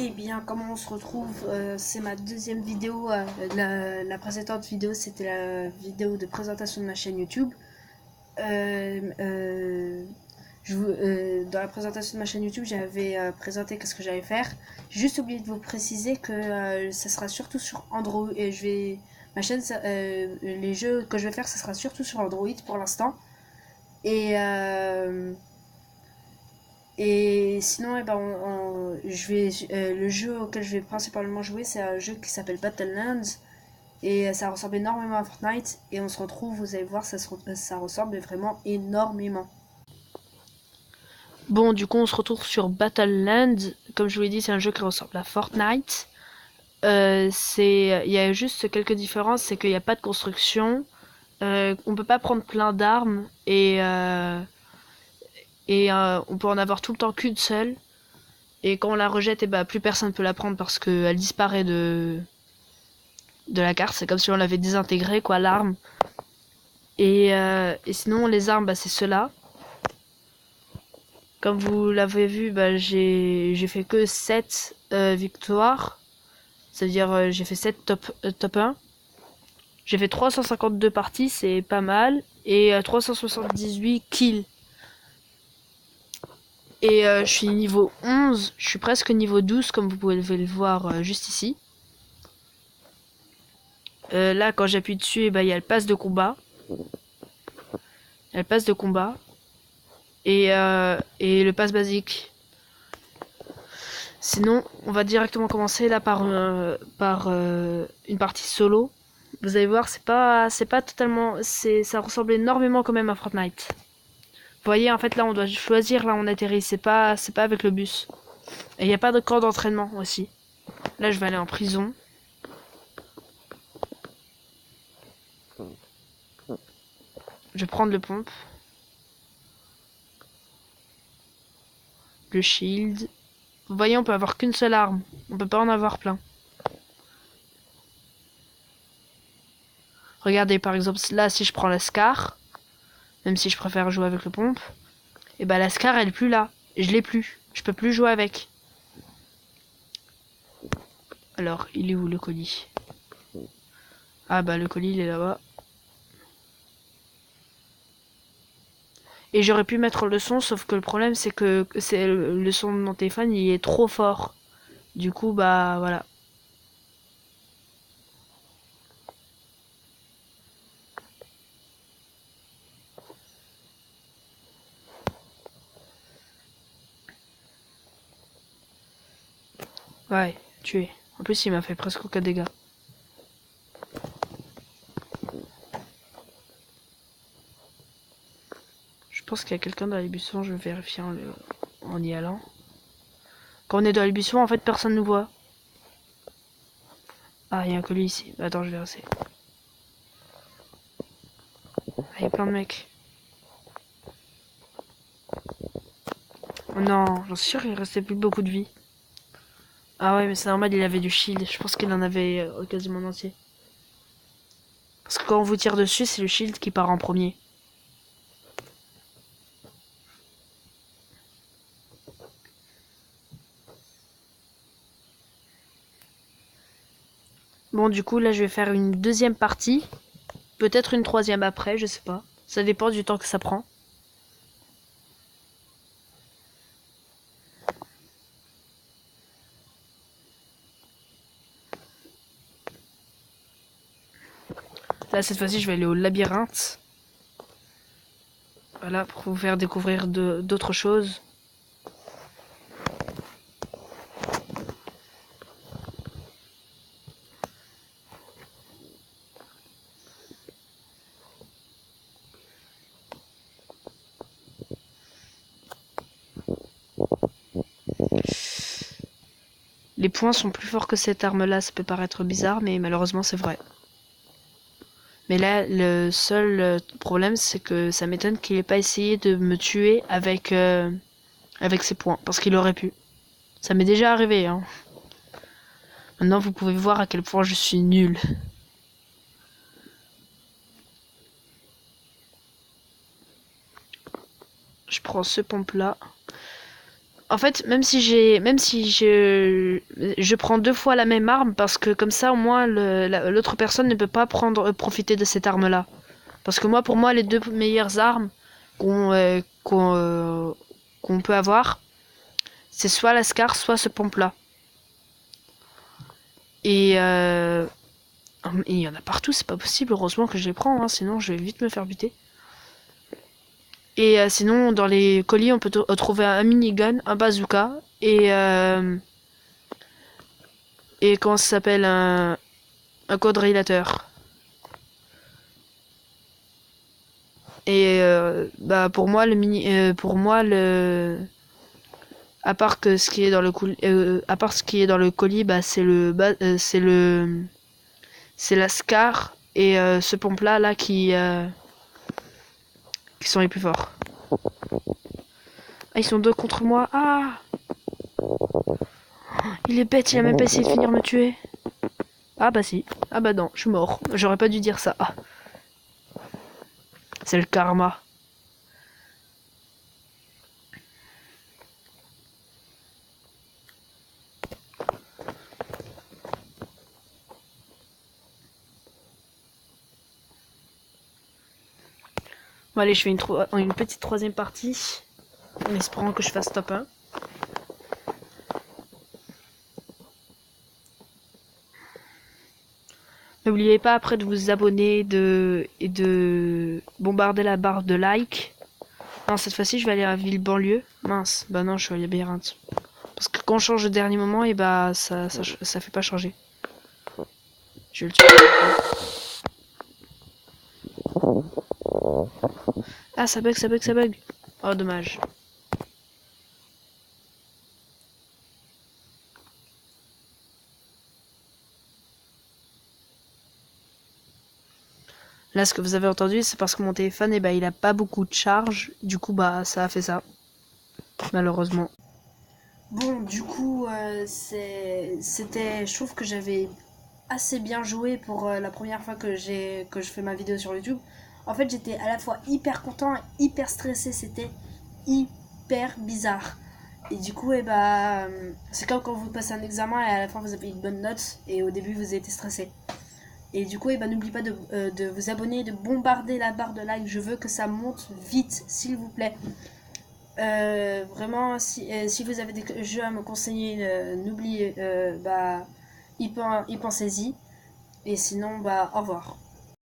Eh bien, comment on se retrouve, c'est ma deuxième vidéo. La précédente vidéo, c'était la vidéo de présentation de ma chaîne YouTube. Euh, euh, dans la présentation de ma chaîne YouTube, j'avais présenté qu'est-ce que j'allais faire. J'ai juste oublié de vous préciser que ça sera surtout sur Android. Et ma chaîne, les jeux que je vais faire, ça sera surtout sur Android pour l'instant. Et sinon, le jeu auquel je vais principalement jouer, c'est un jeu qui s'appelle Battlelands. Et ça ressemble énormément à Fortnite. Et on se retrouve, vous allez voir, ça ressemble vraiment énormément. Bon, du coup, on se retrouve sur Battleland. Comme je vous l'ai dit, c'est un jeu qui ressemble à Fortnite. Il y a juste quelques différences, c'est qu'il n'y a pas de construction. On peut pas prendre plein d'armes et on peut en avoir tout le temps qu'une seule. Et quand on la rejette, et bah, plus personne peut la prendre parce qu'elle disparaît de la carte. C'est comme si on l'avait désintégrée, quoi, l'arme. Et sinon, les armes, bah, c'est ceux-là. Comme vous l'avez vu, bah, j'ai fait que 7 victoires. C'est-à-dire j'ai fait 7 top 1. J'ai fait 352 parties, c'est pas mal. Et 378 kills. Et je suis niveau 11, je suis presque niveau 12 comme vous pouvez le voir juste ici. Là quand j'appuie dessus, il y a le pass de combat. Il y a le pass de combat. Et le pass basique. Sinon, on va directement commencer là par une partie solo. Vous allez voir, c'est pas totalement, ça ressemble énormément quand même à Fortnite. Vous voyez, en fait, là, on doit choisir, là, on atterrit. C'est pas avec le bus. Et il n'y a pas de camp d'entraînement aussi. Là, je vais aller en prison. Je vais prendre le pompe. Le shield. Vous voyez, on peut avoir qu'une seule arme. On peut pas en avoir plein. Regardez, par exemple, là, si je prends la Scar, même si je préfère jouer avec le pompe, et bah la Scar, elle est plus là. Je l'ai plus. Je peux plus jouer avec. Alors, il est où le colis? Ah bah le colis, il est là-bas. Et j'aurais pu mettre le son, sauf que le problème, c'est que le son de mon téléphone, il est trop fort. Du coup, bah voilà. Ouais, tué. En plus, il m'a fait presque aucun dégât. Je pense qu'il y a quelqu'un dans les buissons, je vais vérifier en y allant. Quand on est dans les buissons, en fait, personne ne nous voit. Ah, il y a un colis ici. Attends, je vais essayer. Ah, il y a plein de mecs. Oh non, j'en suis sûr qu'il restait plus beaucoup de vie. Ah ouais, mais c'est normal, il avait du shield. Je pense qu'il en avait quasiment en entier. Parce que quand on vous tire dessus, c'est le shield qui part en premier. Bon, du coup, là, je vais faire une deuxième partie. Peut-être une troisième après, je sais pas. Ça dépend du temps que ça prend. Là, cette fois-ci, je vais aller au labyrinthe. Voilà, pour vous faire découvrir d'autres choses. Les points sont plus forts que cette arme-là, ça peut paraître bizarre, mais malheureusement c'est vrai. Mais là, le seul problème, c'est que ça m'étonne qu'il ait pas essayé de me tuer avec ses points, parce qu'il aurait pu. Ça m'est déjà arrivé, hein. Maintenant, vous pouvez voir à quel point je suis nul. Je prends ce pompe-là. En fait, même si je prends 2 fois la même arme parce que comme ça, au moins, l'autre personne ne peut pas profiter de cette arme-là. Parce que moi, pour moi, les 2 meilleures armes qu'on peut avoir, c'est soit la Scar, soit ce pompe-là. Et il y en a partout, c'est pas possible. Heureusement que je les prends, hein, sinon je vais vite me faire buter. Et sinon, dans les colis, on peut trouver un minigun, un bazooka et comment ça s'appelle un quadrillateur. Et bah pour moi le à part que ce qui est dans le colis, à part ce qui est dans le colis, bah c'est la Scar et ce pompe là qui sont les plus forts. Ah, ils sont 2 contre moi. Ah, il est bête, il a même pas essayé de finir me tuer. Ah bah si. Ah bah non, je suis mort. J'aurais pas dû dire ça. Ah, c'est le karma. Bon allez, je fais une petite 3e partie. En espérant que je fasse top 1. N'oubliez pas après de vous abonner et de bombarder la barre de like. Non, cette fois-ci, je vais aller à Ville-Banlieue. Mince, bah non, je suis à Labyrinthe. Parce que quand on change au dernier moment, et bah ça fait pas changer. Je vais le tuer. Ah, ça bug, ça bug, ça bug. Oh, dommage. Là, ce que vous avez entendu, c'est parce que mon téléphone, et bah, il a pas beaucoup de charge. Du coup, bah, ça a fait ça. Malheureusement. Bon, du coup, je trouve que j'avais assez bien joué pour la première fois que je fais ma vidéo sur YouTube. En fait, j'étais à la fois hyper content et hyper stressé. C'était hyper bizarre. Et du coup, c'est comme quand vous passez un examen et à la fin vous avez une bonne note et au début vous avez été stressé. Et du coup, n'oubliez pas de vous abonner, de bombarder la barre de like. Je veux que ça monte vite, s'il vous plaît. Vraiment, si vous avez des jeux à me conseiller, n'oubliez, y pensez-y. Et sinon, au revoir.